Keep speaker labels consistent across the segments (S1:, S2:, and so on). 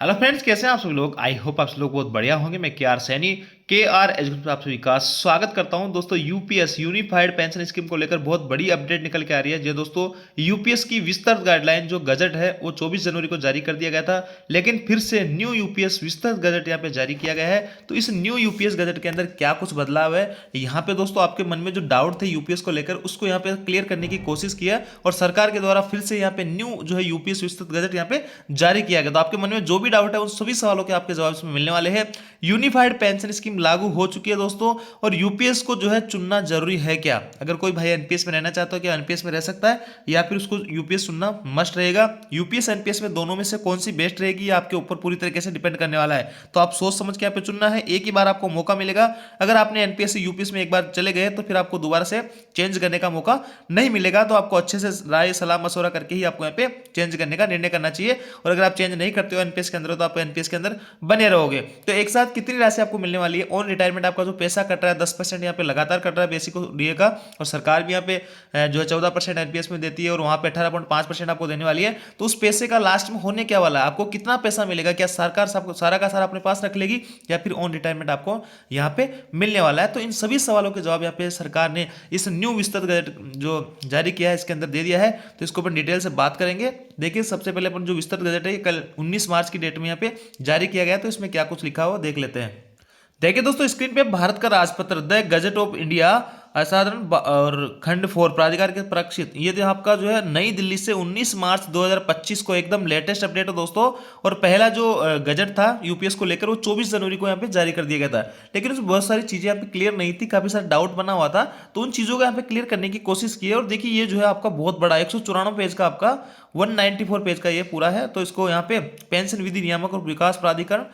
S1: Hello friends, कैसे हैं आप सभी लोग। आई होप आप सभी लोग बहुत बढ़िया होंगे। मैं के आर सैनी एजुकेशन आप सभी का स्वागत करता हूं। दोस्तों, यूपीएस यूनिफाइड पेंशन स्कीम को लेकर बहुत बड़ी अपडेट निकल के आ रही है। जी दोस्तों, यूपीएस की विस्तृत गाइडलाइन जो गजट है वो 24 जनवरी को जारी कर दिया गया था, लेकिन फिर से न्यू यूपीएस विस्तृत गजट यहाँ पे जारी किया गया है। तो इस न्यू यूपीएस गजट के अंदर क्या कुछ बदलाव है, यहाँ पे दोस्तों आपके मन में जो डाउट थे यूपीएस को लेकर उसको यहाँ पे क्लियर करने की कोशिश किया और सरकार के द्वारा फिर से यहाँ पे न्यू जो है यूपीएस विस्तृत गजट यहाँ पे जारी किया गया। तो आपके मन में जो भी डाउट है उन सभी सवालों के आपके जवाब इसमें मिलने वाले हैं। यूनिफाइड पेंशन स्कीम लागू हो चुकी है दोस्तों, और यूपीएस को जो है चुनना जरूरी है क्या। अगर कोई भाई एनपीएस में रहना चाहता हो, क्या एनपीएस में रह सकता है या फिर उसको यूपीएस चुनना मस्ट रहेगा। यूपीएस एनपीएस में दोनों में से कौन सी बेस्ट रहेगी, आपके ऊपर पूरी तरीके से डिपेंड करने वाला है। तो आप सोच समझ के यहाँ पे चुनना है। एक ही बार आपको मौका मिलेगा। अगर आपने एनपीएस से यूपीएस में एक बार चले गए तो फिर आपको दोबारा से चेंज करने का मौका नहीं मिलेगा। तो आपको अच्छे से राय सलाह मशवरा करके ही आपको यहाँ पे चेंज करने का निर्णय करना चाहिए। और अगर आप चेंज नहीं करते हो एनपीएस के अंदर, तो आप एनपीएस के अंदर बने रहोगे। तो एक साथ कितनी राशि आपको मिलने वाली है। ऑन रिटायरमेंट आपका जो पैसा कट रहा है 10% यहाँ पे लगातार कट रहा है बेसिक डीए का, और सरकार भी यहाँ पे जो है 14% एनपीएस में देती है और वहां पे 18.5% आपको देने वाली है। तो उस पैसे का लास्ट में होने क्या वाला है, आपको कितना पैसा मिलेगा, क्या सरकार सबको सारा का सारा अपने पास रख लेगी या फिर ऑन रिटायरमेंट आपको यहाँ पे मिलने वाला है। तो इन सभी सवालों के जवाब यहाँ पे सरकार ने इस न्यू विस्तृत गजट जो जारी किया है इसके अंदर दे दिया है। तो इसको अपन डिटेल से बात करेंगे। देखिए, सबसे पहले अपन जो विस्तृत गजट है कल 19 मार्च की डेट में यहाँ पे जारी किया गया। तो इसमें क्या कुछ लिखा हुआ देख लेते हैं। देखिए दोस्तों, स्क्रीन पे भारत का राजपत्र द गजट ऑफ इंडिया असाधारण और खंड 4 प्राधिकार के प्रकाशित, ये जो आपका जो है नई दिल्ली से 19 मार्च 2025 को एकदम लेटेस्ट अपडेट है दोस्तों। और पहला जो गजट था यूपीएस को लेकर वो 24 जनवरी को यहाँ पे जारी कर दिया गया था, लेकिन उसमें बहुत सारी चीजें यहाँ पे क्लियर नहीं थी, काफी सारा डाउट बना हुआ था। तो उन चीजों को यहाँ पे क्लियर करने की कोशिश की है। और देखिए, ये जो है आपका बहुत बड़ा 194 पेज का, आपका 194 पेज का ये पूरा है। तो इसको यहाँ पे पेंशन विधि नियामक और विकास प्राधिकरण,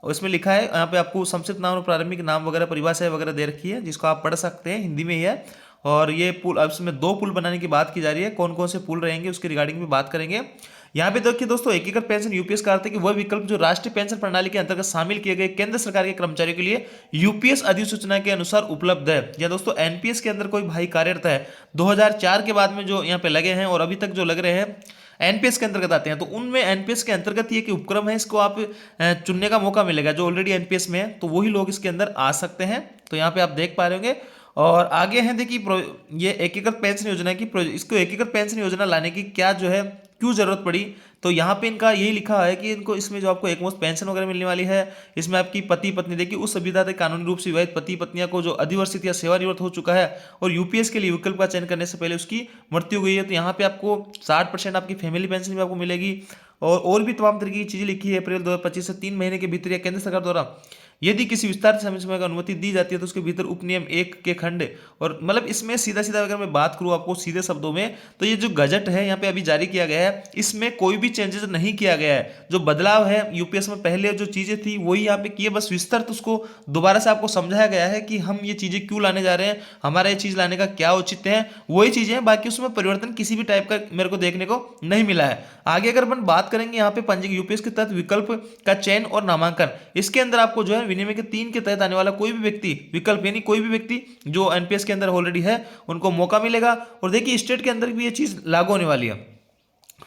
S1: और इसमें लिखा है यहाँ पे आपको संक्षिप्त नाम और प्रारंभिक नाम वगैरह परिभाषा वगैरह दे रखी है, जिसको आप पढ़ सकते हैं, हिंदी में ही है। और ये पुल, अब इसमें 2 पुल बनाने की बात की जा रही है। कौन कौन से पुल रहेंगे उसके रिगार्डिंग भी बात करेंगे। यहाँ पे देखिए दोस्तों, एकीकृत पेंशन यूपीएस का अर्थ है कि वह विकल्प जो राष्ट्रीय पेंशन प्रणाली के अंतर्गत शामिल किए गए केंद्र सरकार के कर्मचारियों के लिए यूपीएस अधिसूचना के अनुसार उपलब्ध है। या दोस्तों, एनपीएस के अंदर कोई भाई कार्यरत है 2004 के बाद में जो यहाँ पे लगे हैं और अभी तक जो लग रहे हैं एनपीएस के अंतर्गत आते हैं, तो उनमें एनपीएस के अंतर्गत ये कि उपक्रम है, इसको आप चुनने का मौका मिलेगा। जो ऑलरेडी एनपीएस में है तो वही लोग इसके अंदर आ सकते हैं। तो यहाँ पे आप देख पा रहे होंगे। और आगे हैं देखिए, ये एकीकृत पेंशन योजना की, इसको एकीकृत पेंशन योजना लाने की क्या जो है क्यों जरूरत पड़ी। तो यहाँ पे इनका यही लिखा है कि इनको इसमें जो आपको एकमुश्त पेंशन वगैरह मिलने वाली है, इसमें आपकी पति पत्नी, देखिए उस संविदा तक कानूनी रूप से विवाहित पति पत्नियां को जो अधिवर्षित या सेवानिवृत्त हो चुका है और यूपीएस के लिए विकल्प का चयन करने से पहले उसकी मृत्यु हो गई है, तो यहाँ पे आपको 60% आपकी फैमिली पेंशन भी आपको मिलेगी। और भी तमाम तरीके की चीजें लिखी है। अप्रैल 2025 से 3 महीने के भीतर या केंद्र सरकार द्वारा यदि किसी विस्तार समय का अनुमति दी जाती है तो उसके भीतर उपनियम 1 के खंड, और मतलब इसमें सीधा सीधा अगर मैं बात करूं आपको सीधे शब्दों में, तो ये जो गजट है यहाँ पे अभी जारी किया गया है, इसमें कोई भी चेंजेस नहीं किया गया है। जो बदलाव है यूपीएस में पहले जो चीजें थी वही यहाँ पे किए, बस विस्तृत उसको दोबारा से आपको समझाया गया है कि हम ये चीजें क्यों लाने जा रहे हैं, हमारा ये चीज लाने का क्या औचित्य है, वही चीजें हैं। बाकी उसमें परिवर्तन किसी भी टाइप का मेरे को देखने को नहीं मिला है। आगे अगर अपन बात करेंगे यहाँ पे पंजीकृत यूपीएस के तहत विकल्प का चयन और नामांकन, इसके अंदर आपको जो है विनिमय के 3 के तहत आने वाला कोई भी व्यक्ति विकल्प, यानी कोई भी व्यक्ति जो एनपीएस के अंदर ऑलरेडी है उनको मौका मिलेगा। और देखिए, स्टेट के अंदर भी ये चीज लागू होने वाली है,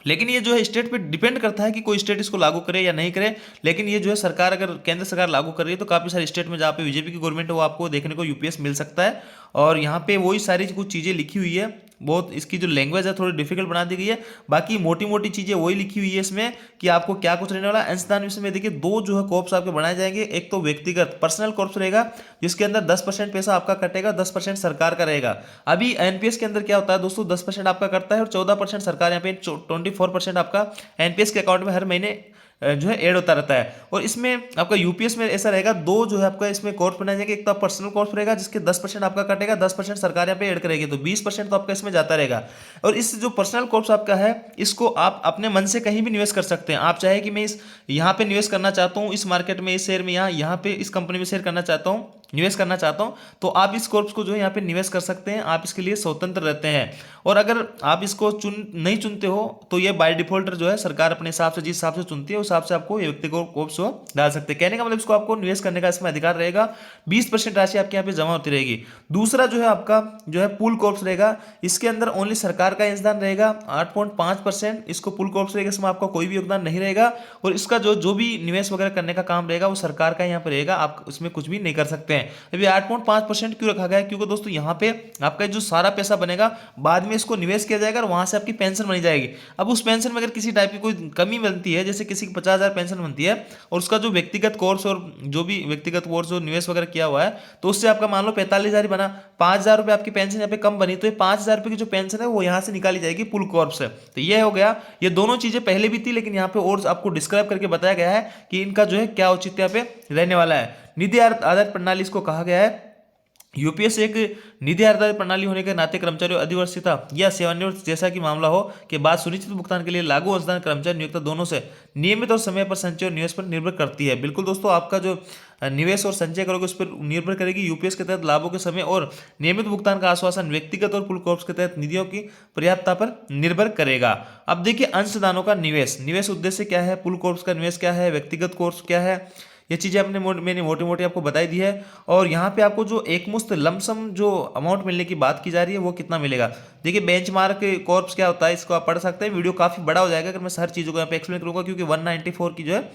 S1: लेकिन ये जो है स्टेट पे डिपेंड करता है कि कोई स्टेट इसको लागू करे या नहीं करे। लेकिन ये जो है सरकार, अगर केंद्र सरकार लागू कर रही है तो काफी सारे स्टेट में जहाँ पे बीजेपी की गवर्नमेंट है वो आपको देखने को यूपीएस मिल सकता है। और यहाँ पे वही सारी कुछ चीजें लिखी हुई है। बहुत इसकी जो लैंग्वेज है थोड़ी डिफिकल्ट बना दी गई है, बाकी मोटी मोटी चीजें वही लिखी हुई है इसमें कि आपको क्या कुछ रहने वाला है। अंशदान इसमें देखिए 2 जो है कॉर्प्स आपके बनाए जाएंगे। एक तो व्यक्तिगत पर्सनल कॉर्प्स रहेगा जिसके अंदर 10% पैसा आपका कटेगा, 10% सरकार का रहेगा। अभी एनपीएस के अंदर क्या होता है दोस्तों, 10% आपका कटता है और 14% सरकार, यहाँ पे 24% आपका एनपीएस के अकाउंट में हर महीने जो है ऐड होता रहता है। और इसमें आपका यूपीएस में ऐसा रहेगा, 2 जो है आपका इसमें कोर्स बनाए जाएंगे। एक तो पर्सनल कोर्स रहेगा जिसके 10% आपका कटेगा, 10% सरकार यहाँ पे ऐड करेगी, तो 20% तो आपका इसमें जाता रहेगा। और इस जो पर्सनल कोर्स आपका है इसको आप अपने मन से कहीं भी निवेश कर सकते हैं। आप चाहे कि मैं इस यहाँ पे निवेश करना चाहता हूँ, इस मार्केट में, इस शेयर में, यहाँ पे इस कंपनी में शेयर करना चाहता हूँ, निवेश करना चाहता हूँ तो आप इस कोर्स को जो है यहाँ पे निवेश कर सकते हैं, आप इसके लिए स्वतंत्र रहते हैं। और अगर आप इसको नहीं चुनते हो तो ये बाय डिफॉल्ट जो है सरकार अपने हिसाब से जिस हिसाब से चुनती है उस हिसाब से आपको ये व्यक्तिगत कोर्स डाल सकते हैं। कहने का मतलब इसको आपको निवेश करने का इसमें अधिकार रहेगा, 20% राशि आपके यहाँ पे जमा होती रहेगी। दूसरा जो है आपका जो है पूल कोर्स रहेगा, इसके अंदर ओनली सरकार का योगदान रहेगा 8.5%, इसको पूल कोर्स रहेगा, इसमें आपका कोई भी योगदान नहीं रहेगा। और इसका जो भी निवेश वगैरह करने का काम रहेगा वो सरकार का यहाँ पर रहेगा, आप उसमें कुछ भी नहीं कर सकते हैं। अभी 8.5% क्यों रखा गया है, क्योंकि दोस्तों यहाँ पे आपका जो सारा पैसा बनेगा बाद में इसको निवेश किया जाएगा और वहां से आपकी पेंशन बनी जाएगी। अब उस पेंशन में अगर किसी टाइप की कोई कमी बनती है, जैसे किसी की 50,000 पेंशन बनती है और उसका जो व्यक्तिगत कोर्स और जो भी व्यक्तिगत कोर्स जो निवेश वगैरह किया हुआ है तो उससे आपका मान लो 45,000 बना, 5,000 रुपये आपकी पेंशन यहाँ पे कम बनी, तो ये 5,000 रुपये की जो पेंशन है वो यहाँ से निकाली जाएगी पुल कोर्स से। तो ये हो गया, ये दोनों चीजें पहले भी थी लेकिन यहाँ पे और आपको डिस्क्राइब करके बताया गया है कि इनका जो है क्या औचित्य यहाँ पे रहने वाला है। निधि आधारित प्रणाली इसको कहा गया है। यूपीएस एक निधि आधारित प्रणाली होने के नाते कर्मचारियों अधिवर्षिता या सेवानिवृत्त जैसा कि मामला हो के बाद सुनिश्चित भुगतान के लिए लागू अंशदान कर्मचारी नियोक्ता दोनों से नियमित और समय पर संचय और निवेश पर निर्भर करती है। बिल्कुल दोस्तों, आपका जो निवेश और संचय करोगे उस पर निर्भर करेगी। यूपीएस के तहत लाभों के समय और नियमित भुगतान का आश्वासन व्यक्तिगत और पुल कॉर्प्स के तहत निधियों की पर्याप्तता पर निर्भर करेगा। अब देखिए अंशदानों का निवेश उद्देश्य क्या है, पुल कॉर्प्स का निवेश क्या है, व्यक्तिगत कोर्स क्या है, ये चीज़ें मैंने मोटी मोटी आपको बताई दी है। और यहाँ पे आपको जो एकमुश्त लमसम जो अमाउंट मिलने की बात की जा रही है वो कितना मिलेगा। देखिए बेंचमार्क कॉर्प्स क्या होता है इसको आप पढ़ सकते हैं, वीडियो काफ़ी बड़ा हो जाएगा अगर मैं हर चीज़ों को यहाँ पे एक्सप्लेन करूँगा क्योंकि 194 की जो है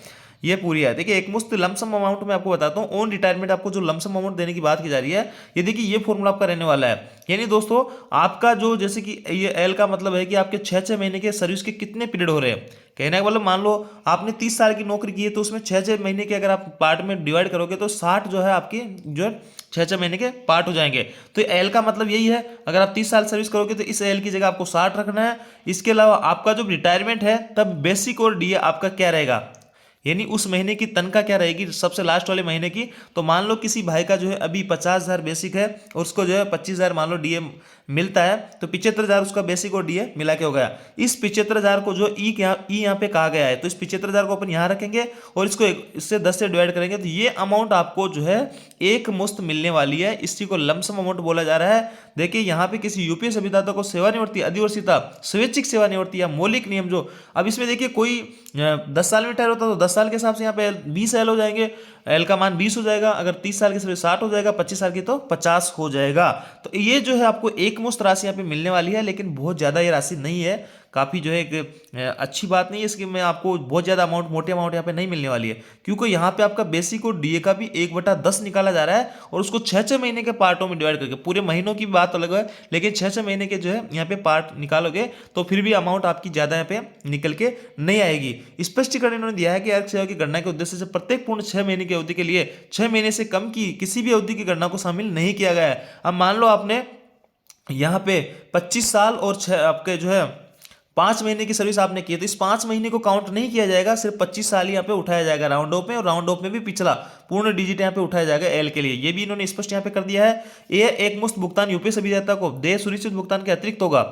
S1: ये पूरी है। देखिए एकमुश्त लमसम अमाउंट में आपको बताता हूँ, ऑन रिटायरमेंट आपको जो लमसम अमाउंट देने की बात की जा रही है, ये देखिए ये फॉर्मूला आपका रहने वाला है। यानी दोस्तों आपका जो जैसे कि ये एल का मतलब है कि आपके 6-6 महीने के सर्विस के कितने पीरियड हो रहे हैं। कहने का मतलब मान लो आपने 30 साल की नौकरी की है तो उसमें 6-6 महीने के अगर आप पार्ट में डिवाइड करोगे तो 60 जो है आपकी जो है 6-6 महीने के पार्ट हो जाएंगे। तो एल का मतलब यही है, अगर आप 30 साल सर्विस करोगे तो इस एल की जगह आपको 60 रखना है। इसके अलावा आपका जो रिटायरमेंट है तब बेसिक और डीए आपका क्या रहेगा, यानी उस महीने की तनख्वाह क्या रहेगी सबसे लास्ट वाले महीने की। तो मान लो किसी भाई का जो है अभी 50,000 बेसिक है और उसको जो है 25,000 मान लो डीए मिलता है, तो 75,000 उसका बेसिक और डीए मिला के हो गया। इस 75,000 को जो ई यहाँ पे कहा गया है तो इस 75,000 को अपन यहाँ रखेंगे और इसको इससे 10 से डिवाइड करेंगे तो ये अमाउंट आपको जो है एक मुश्त मिलने वाली है। इसी को लमसम अमाउंट बोला जा रहा है। देखिए यहाँ पे किसी यूपीएस अभिदाता को सेवानिवृत्ति, अधिवर्षिता, स्वैच्छिक सेवानिवृत्ति या मौलिक नियम जो अब इसमें देखिए कोई 10 साल में रिटायर होता है तो 10 साल के हिसाब से यहाँ पे 20 एल हो जाएंगे, एल का मान 20 हो जाएगा, अगर 30 साल की सर्विस 60 हो जाएगा, 25 साल की तो 50 हो जाएगा। तो ये जो है आपको एक मुश्त राशि यहाँ पे मिलने वाली है, लेकिन बहुत ज़्यादा ये राशि नहीं है, काफ़ी जो है एक अच्छी बात नहीं है इसकी में आपको बहुत ज़्यादा अमाउंट मोटी अमाउंट यहाँ पे नहीं मिलने वाली है, क्योंकि यहाँ पे आपका बेसिक और डीए का भी 1/10 निकाला जा रहा है और उसको 6-6 महीने के पार्टों में डिवाइड करके, पूरे महीनों की बात अलग है लेकिन 6-6 महीने के जो है यहाँ पे पार्ट निकालोगे तो फिर भी अमाउंट आपकी ज़्यादा यहाँ पे निकल के नहीं आएगी। स्पष्टीकरण इन्होंने दिया है कि अर्थ सेवा की गणना के उद्देश्य से प्रत्येक पूर्ण 6 महीने की अवधि के लिए 6 महीने से कम की किसी भी अवधि की गणना को शामिल नहीं किया गया है। अब मान लो आपने यहाँ पे 25 साल और 6 आपके जो है 5 महीने की सर्विस आपने की है तो इस 5 महीने को काउंट नहीं किया जाएगा, सिर्फ 25 साल यहाँ पे उठाया जाएगा राउंड ऑफ में, और राउंड ऑफ में भी पिछला पूर्ण डिजिट यहाँ पे उठाया जाएगा एल के लिए। ये भी इन्होंने स्पष्ट यहाँ पे कर दिया है। ये एक मुश्त भुगतान यूपीएस अभिदाता को दे सुनिश्चित भुगतान के अतिरिक्त होगा।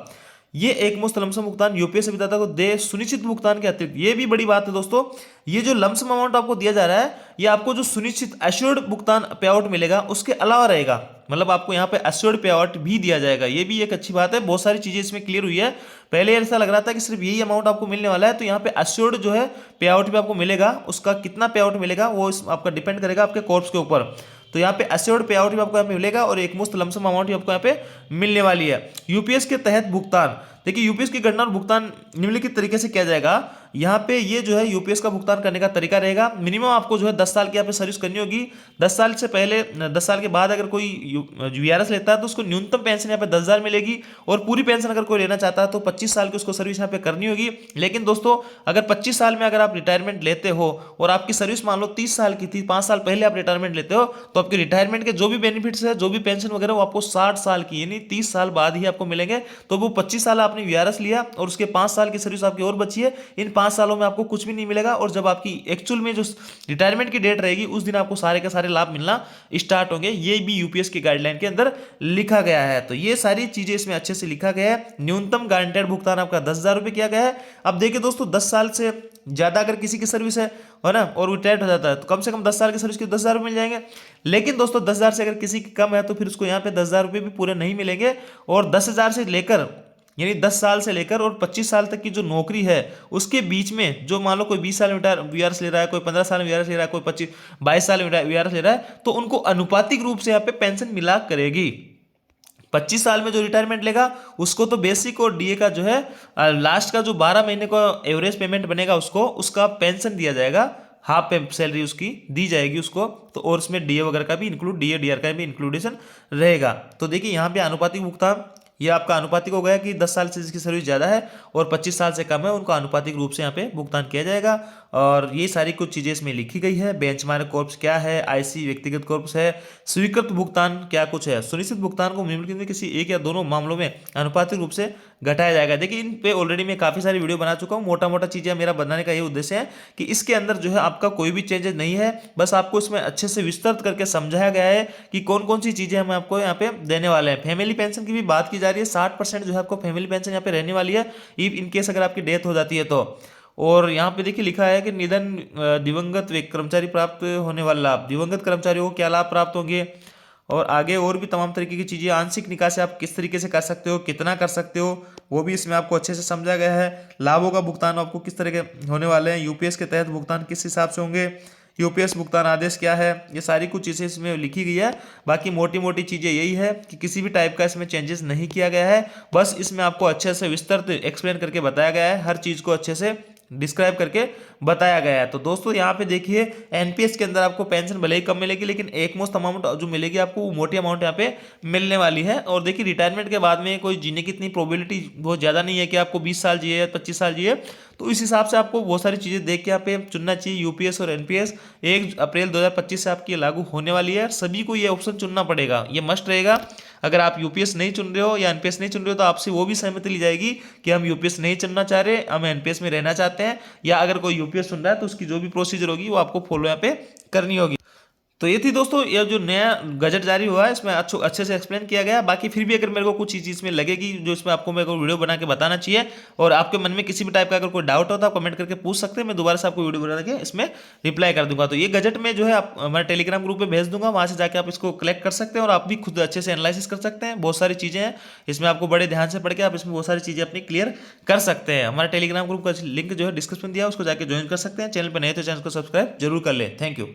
S1: ये एक मुश्त लमसम भुगतान यूपीएस अभिदाता को दे सुनिश्चित भुगतान के अतिरिक्त, ये भी बड़ी बात है दोस्तों। ये जो लमसम अमाउंट आपको दिया जा रहा है ये आपको जो सुनिश्चित एश्योर्ड भुगतान पे आउट मिलेगा उसके अलावा रहेगा, मतलब आपको यहाँ पे एश्योर्ड पे आउट भी दिया जाएगा। ये भी एक अच्छी बात है, बहुत सारी चीजें इसमें क्लियर हुई है। पहले ऐसा लग रहा था कि सिर्फ यही अमाउंट आपको मिलने वाला है, तो यहाँ पे एश्योर्ड जो है पे आउट भी आपको मिलेगा। उसका कितना पे आउट मिलेगा वो आपका डिपेंड करेगा आपके कॉर्प्स के ऊपर। तो यहाँ पे एश्योर्ड पे आउट भी आपको यहाँ पे मिलेगा और एक मुश्त लमसम अमाउंट भी आपको यहाँ पे मिलने वाली है। यूपीएस के तहत भुगतान, देखिए यूपीएस की गणना और भुगतान निम्नलिखित तरीके से किया जाएगा। यहाँ पे ये जो है यूपीएस का भुगतान करने का तरीका रहेगा। मिनिमम आपको जो है 10 साल की यहाँ पे सर्विस करनी होगी। 10 साल से पहले 10 साल के बाद अगर कोई वीआरएस लेता है तो उसको न्यूनतम पेंशन यहाँ पे 10,000 मिलेगी, और पूरी पेंशन अगर कोई लेना चाहता है तो 25 साल की उसको सर्विस यहाँ पे करनी होगी। लेकिन दोस्तों अगर 25 साल में अगर आप रिटायरमेंट लेते हो और आपकी सर्विस मान लो 30 साल की थी, 5 साल पहले आप रिटायरमेंट लेते हो, तो आपके रिटायरमेंट के जो भी बेनिफिट्स है, जो भी पेंशन वगैरह वो आपको 60 साल की यानी 30 साल बाद ही आपको मिलेंगे। तो वो 25 साल आपने वीआरएस लिया और उसके 5 साल की सर्विस आपकी और बची है, इन
S2: 5 सालों में आपको कुछ भी नहीं मिलेगा, और जब आपकी एक्चुअल में जो रिटायरमेंट की डेट रहेगी उस दिन आपको सारे के सारे लाभ मिलना स्टार्ट होंगे। ये भी यूपीएस की गाइडलाइन के अंदर लिखा गया है। तो ये सारी चीजें इसमें अच्छे से लिखा गया है। न्यूनतम गारंटेड भुगतान आपका 10,000 रुपये किया गया है। अब देखिए दोस्तों, 10 साल से ज्यादा अगर किसी की सर्विस है ना, और रिटायर्ड हो जाता है, तो कम से कम 10 साल की सर्विस के 10,000 रुपये मिल जाएंगे। लेकिन दोस्तों 10,000 से अगर किसी की कम है तो फिर उसको यहाँ पे 10,000 रुपये भी पूरे नहीं मिलेंगे। और 10,000 से लेकर, यानी 10 साल से लेकर और 25 साल तक की जो नौकरी है उसके बीच में, जो मान लो कोई 20 साल में वीआरएस ले रहा है, कोई 15 साल में वीआरएस ले रहा है, कोई 22 साल में वीआरएस ले रहा है, तो उनको अनुपातिक रूप से यहाँ पे पेंशन मिला करेगी। 25 साल में जो रिटायरमेंट लेगा उसको तो बेसिक और डीए का जो है लास्ट का जो 12 महीने का एवरेज पेमेंट बनेगा उसका पेंशन दिया जाएगा, हाफ पे सैलरी उसकी दी जाएगी उसको। तो और उसमें डीए वगैरह का भी इंक्लूड, डीए डीआर का भी इंक्लूडेशन रहेगा। तो देखिए यहाँ पे अनुपातिक भुगतान, ये आपका अनुपातिक हो गया कि 10 साल से जिसकी सर्विस ज़्यादा है और 25 साल से कम है उनको अनुपातिक रूप से यहाँ पे भुगतान किया जाएगा। और ये सारी कुछ चीज़ें इसमें लिखी गई है। बेंचमार्क कॉर्प्स क्या है, आईसी व्यक्तिगत कॉर्प्स है, स्वीकृत भुगतान क्या कुछ है, सुनिश्चित भुगतान को निम्नलिखित में किसी एक या दोनों मामलों में अनुपातिक रूप से घटाया जाएगा। देखिए इन पे ऑलरेडी मैं काफ़ी सारी वीडियो बना चुका हूँ। मोटा मोटा चीज़ें मेरा बनाने का ये उद्देश्य है कि इसके अंदर जो है आपका कोई भी चेंजेस नहीं है, बस आपको इसमें अच्छे से विस्तृत करके समझाया गया है कि कौन कौन सी चीज़ें हम आपको यहाँ पे देने वाले हैं। फैमिली पेंशन की भी बात की जा रही है, 60% जो है आपको फैमिली पेंशन यहाँ पे रहने वाली है, इन केस अगर आपकी डेथ हो जाती है तो। और यहाँ पे देखिए लिखा है कि निधन दिवंगत कर्मचारी प्राप्त होने वाला लाभ, दिवंगत कर्मचारियों को क्या लाभ प्राप्त होंगे, और आगे और भी तमाम तरीके की चीज़ें, आंशिक निकासी आप किस तरीके से कर सकते हो, कितना कर सकते हो, वो भी इसमें आपको अच्छे से समझा गया है। लाभों का भुगतान आपको किस तरह के होने वाले हैं, यूपीएस के तहत भुगतान किस हिसाब से होंगे, यूपीएस भुगतान आदेश क्या है, ये सारी कुछ चीज़ें इसमें लिखी गई है। बाकी मोटी मोटी चीज़ें यही है कि किसी भी टाइप का इसमें चेंजेस नहीं किया गया है, बस इसमें आपको अच्छे से विस्तृत एक्सप्लेन करके बताया गया है, हर चीज़ को अच्छे से डिस्क्राइब करके बताया गया है। तो दोस्तों यहाँ पे देखिए एनपीएस के अंदर आपको पेंशन भले ही कम मिलेगी, लेकिन एक मुश्त अमाउंट जो मिलेगी आपको वो मोटी अमाउंट यहाँ पे मिलने वाली है। और देखिए रिटायरमेंट के बाद में कोई जीने की इतनी प्रोबेबिलिटी बहुत ज़्यादा नहीं है कि आपको 20 साल जिए, 25 साल जिए, तो इस हिसाब से आपको बहुत सारी चीज़ें देख के यहाँ पे चुनना चाहिए। यूपीएस और एनपीएस 1 अप्रैल 2025 से आपकी लागू होने वाली है, सभी को ये ऑप्शन चुनना पड़ेगा, ये मस्ट रहेगा। अगर आप यूपीएस नहीं चुन रहे हो या एनपीएस नहीं चुन रहे हो तो आपसे वो भी सहमति ली जाएगी कि हम यूपीएस नहीं चुनना चाह रहे, हम एनपीएस में रहना चाहते हैं। या अगर कोई यूपीएस सुन रहा है तो उसकी जो भी प्रोसीजर होगी वो आपको फॉलो यहाँ पे करनी होगी। तो ये थी दोस्तों ये जो नया गजट जारी हुआ है, इसमें अच्छे से एक्सप्लेन किया गया। बाकी फिर भी अगर मेरे को कुछ चीज़ इसमें लगेगी जो इसमें आपको मेरे को वीडियो बना के बताना चाहिए, और आपके मन में किसी भी टाइप का अगर कोई डाउट हो तो आप कमेंट करके पूछ सकते हैं, मैं दोबारा से आपको वीडियो बना के इसमें रिप्लाई कर दूंगा। तो ये गजट में जो है आप हमारे टेलीग्राम ग्रुप में भेज दूंगा, वहाँ से जाकर आप इसको कलेक्ट कर सकते हैं और आप भी खुद अच्छे से एनालिसिस कर सकते हैं। बहुत सारी चीज़ें हैं इसमें, आपको बड़े ध्यान से पढ़ के आप इसमें बहुत सारी चीज़ें अपनी क्लियर कर सकते हैं। हमारे टेलीग्राम ग्रुप का लिंक जो है डिस्क्रिप्शन दिया, उसको जाकर ज्वाइन कर सकते हैं। चैनल पर नए तो चैनल को सब्सक्राइब जरूर कर ले। Thank you.